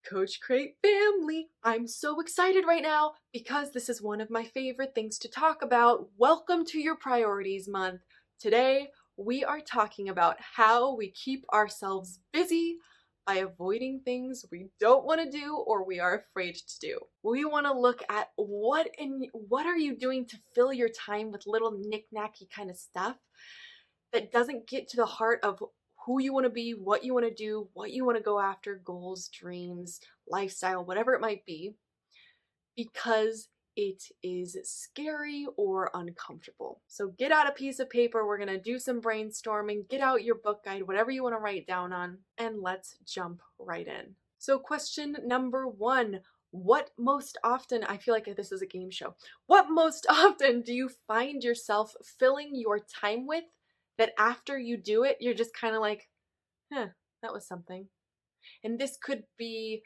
Coach Crate family, I'm so excited right now because this is one of my favorite things to talk about. Welcome to your priorities month. Today, we are talking about how we keep ourselves busy by avoiding things we don't want to do or we are afraid to do. We want to look at what are you doing to fill your time with little knick-knacky kind of stuff that doesn't get to the heart of who you want to be, what you want to do, what you want to go after, goals, dreams, lifestyle, whatever it might be, because it is scary or uncomfortable. So get out a piece of paper, we're going to do some brainstorming, get out your book guide, whatever you want to write down on, and let's jump right in. So question number 1, what most often, I feel like this is a game show, what most often do you find yourself filling your time with that after you do it, you're just kind of like, that was something. And this could be,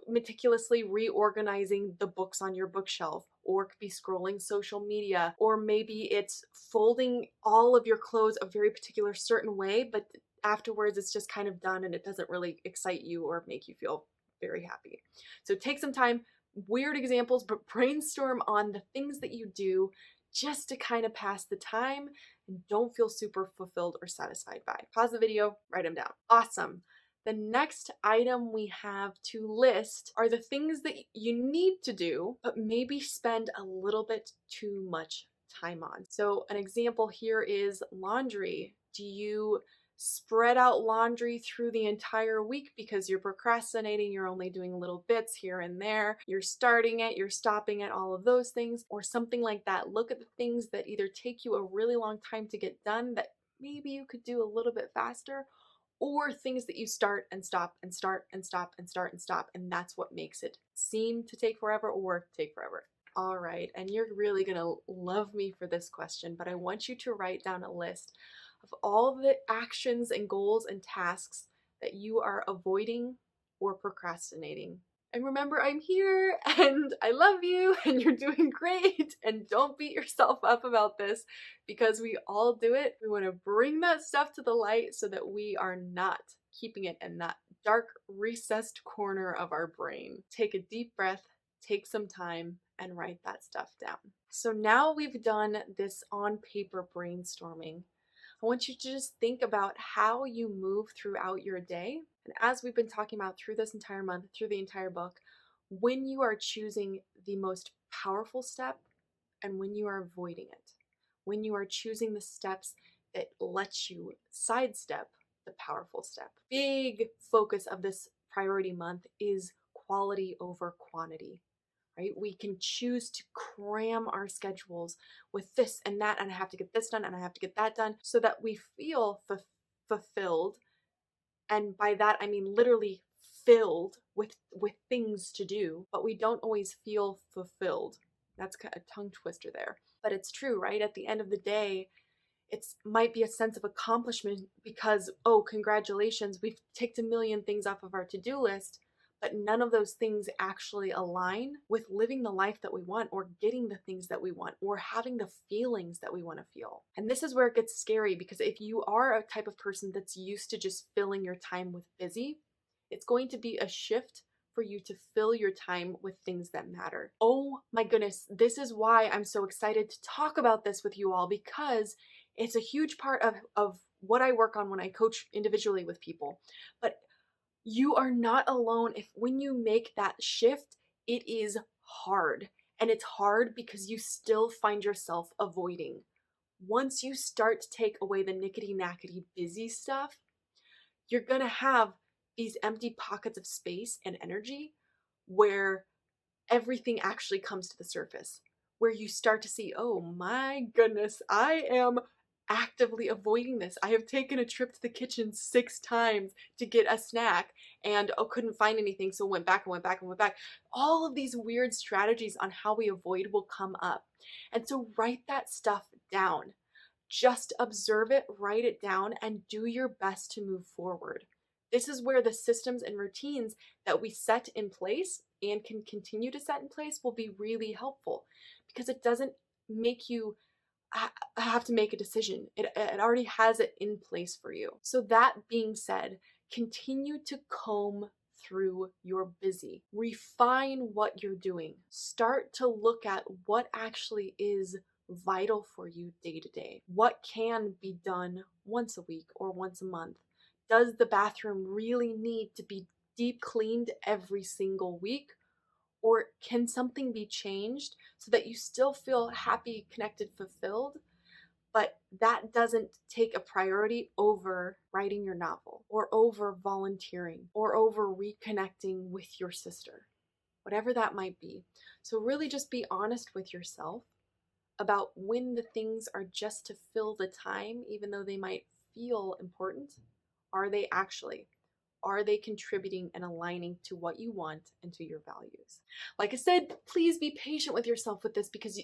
meticulously reorganizing the books on your bookshelf, or it could be scrolling social media, or maybe it's folding all of your clothes a very particular certain way, but afterwards it's just kind of done and it doesn't really excite you or make you feel very happy. So take some time, weird examples, but brainstorm on the things that you do just to kind of pass the time and don't feel super fulfilled or satisfied by. Pause the video, write them down. Awesome. The next item we have to list are the things that you need to do, but maybe spend a little bit too much time on. So an example here is laundry. Do you spread out laundry through the entire week because you're procrastinating, you're only doing little bits here and there, you're starting it, you're stopping it, all of those things, or something like that? Look at the things that either take you a really long time to get done that maybe you could do a little bit faster, or things that you start and stop and start and stop and start and stop, and that's what makes it seem to take forever or take forever. All right, and you're really gonna love me for this question, but I want you to write down a list of all the actions and goals and tasks that you are avoiding or procrastinating. And remember, I'm here and I love you and you're doing great. And don't beat yourself up about this because we all do it. We want to bring that stuff to the light so that we are not keeping it in that dark, recessed corner of our brain. Take a deep breath, take some time, and write that stuff down. So now we've done this on paper brainstorming, I want you to just think about how you move throughout your day. And as we've been talking about through this entire month, through the entire book, when you are choosing the most powerful step and when you are avoiding it, when you are choosing the steps that let you sidestep the powerful step. Big focus of this priority month is quality over quantity. Right? We can choose to cram our schedules with this and that, and I have to get this done and I have to get that done so that we feel fulfilled. And by that, I mean literally filled with things to do, but we don't always feel fulfilled. That's kind of a tongue twister there. But it's true, right? At the end of the day, it might be a sense of accomplishment because, oh, congratulations, we've ticked a million things off of our to-do list, but none of those things actually align with living the life that we want or getting the things that we want or having the feelings that we want to feel. And this is where it gets scary because if you are a type of person that's used to just filling your time with busy, it's going to be a shift for you to fill your time with things that matter. Oh my goodness, this is why I'm so excited to talk about this with you all, because it's a huge part of what I work on when I coach individually with people. But you are not alone. If when you make that shift, it is hard. And it's hard because you still find yourself avoiding. Once you start to take away the nickety-knackety busy stuff, you're going to have these empty pockets of space and energy where everything actually comes to the surface, where you start to see, oh my goodness, I am actively avoiding this. I have taken a trip to the kitchen 6 times to get a snack and couldn't find anything, so went back and went back and went back. All of these weird strategies on how we avoid will come up. And so write that stuff down. Just observe it, write it down, and do your best to move forward. This is where the systems and routines that we set in place and can continue to set in place will be really helpful because it doesn't make you have to make a decision. It already has it in place for you. So that being said, continue to comb through your busy. Refine what you're doing. Start to look at what actually is vital for you day to day. What can be done once a week or once a month? Does the bathroom really need to be deep cleaned every single week? Or can something be changed so that you still feel happy, connected, fulfilled, but that doesn't take a priority over writing your novel or over volunteering or over reconnecting with your sister, whatever that might be. So, really just be honest with yourself about when the things are just to fill the time, even though they might feel important. Are they actually? Are they contributing and aligning to what you want and to your values? Like I said, please be patient with yourself with this because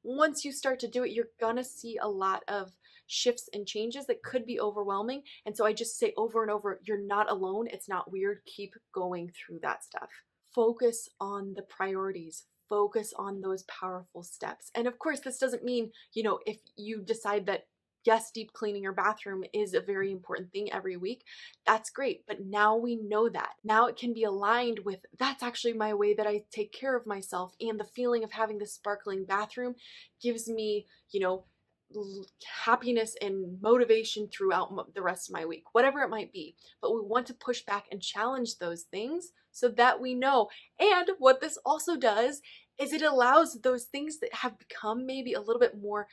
once you start to do it, you're gonna see a lot of shifts and changes that could be overwhelming. And so I just say over and over, you're not alone. It's not weird. Keep going through that stuff. Focus on the priorities. Focus on those powerful steps. And of course, this doesn't mean, if you decide that yes, deep cleaning your bathroom is a very important thing every week. That's great. But now we know that. Now it can be aligned with that's actually my way that I take care of myself. And the feeling of having this sparkling bathroom gives me, happiness and motivation throughout the rest of my week, whatever it might be. But we want to push back and challenge those things so that we know. And what this also does is it allows those things that have become maybe a little bit more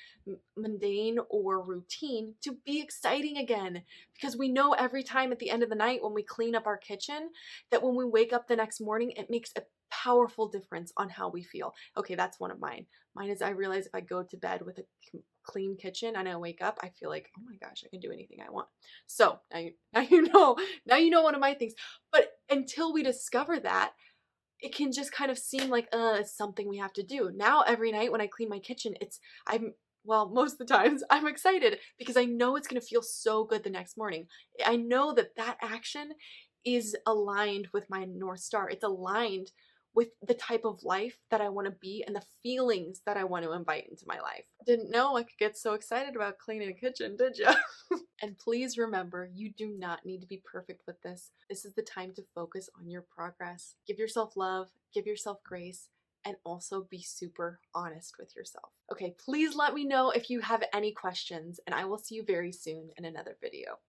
mundane or routine to be exciting again. Because we know every time at the end of the night when we clean up our kitchen, that when we wake up the next morning, it makes a powerful difference on how we feel. Okay, that's one of mine. Mine is I realize if I go to bed with a clean kitchen and I wake up, I feel like, oh my gosh, I can do anything I want. So now you know one of my things. But until we discover that, it can just kind of seem like it's something we have to do. Now every night when I clean my kitchen, most of the times I'm excited because I know it's going to feel so good the next morning. I know that action is aligned with my North Star. It's aligned with the type of life that I want to be and the feelings that I want to invite into my life. Didn't know I could get so excited about cleaning a kitchen, did you? And please remember, you do not need to be perfect with this. This is the time to focus on your progress. Give yourself love, give yourself grace, and also be super honest with yourself. Okay, please let me know if you have any questions, and I will see you very soon in another video.